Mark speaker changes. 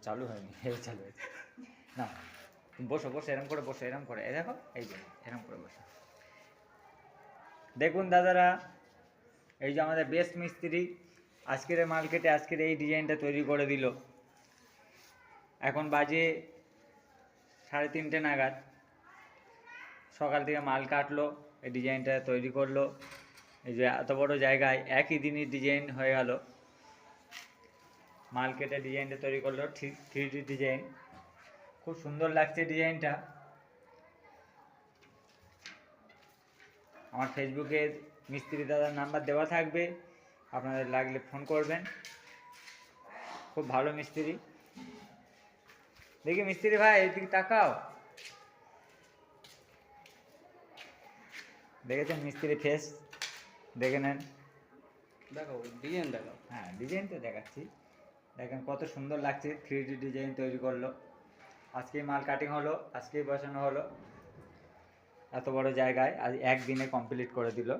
Speaker 1: চালু হয়নি, এই চালু হয়েছে। না বসো বসো, এরম করে বসো, এরম করে, এই দেখো, এই যে এরম করে বসো। দেখুন দাদারা, এই যে আমাদের বেস্ট মিস্ত্রি আজকের মার্কেটে আজকের এই ডিজাইনটা তৈরি করে দিল। এখন বাজে 3:30 নাগাদ, সকাল থেকে মাল কাটলো, এই ডিজাইনটা তৈরি করলো। এই যে এত বড় জায়গায় একই দিনই ডিজাইন হয়ে গেল। মাল কেটে ডিজাইনটা তৈরি করলো, 3D ডিজাইন, খুব সুন্দর লাগছে ডিজাইনটা। আমার ফেসবুকে মিস্ত্রি দাদার নাম্বার দেওয়া থাকবে, আপনাদের লাগলে ফোন করবেন। খুব ভালো মিস্ত্রি। দেখি মিস্ত্রি ভাই এইদিকে তাকাও, দেখেছেন মিস্ত্রি ফেস, দেখে নেন।
Speaker 2: দেখো ডিজাইন দেখো।
Speaker 1: হ্যাঁ ডিজাইন তো দেখাচ্ছি, দেখেন কত সুন্দর লাগছে। 3D ডিজাইন তৈরি করলো, আজকেই মাল কাটিং হলো, আজকেই বসানো হলো। এত বড় জায়গায় আজ একদিনে কমপ্লিট করে দিল।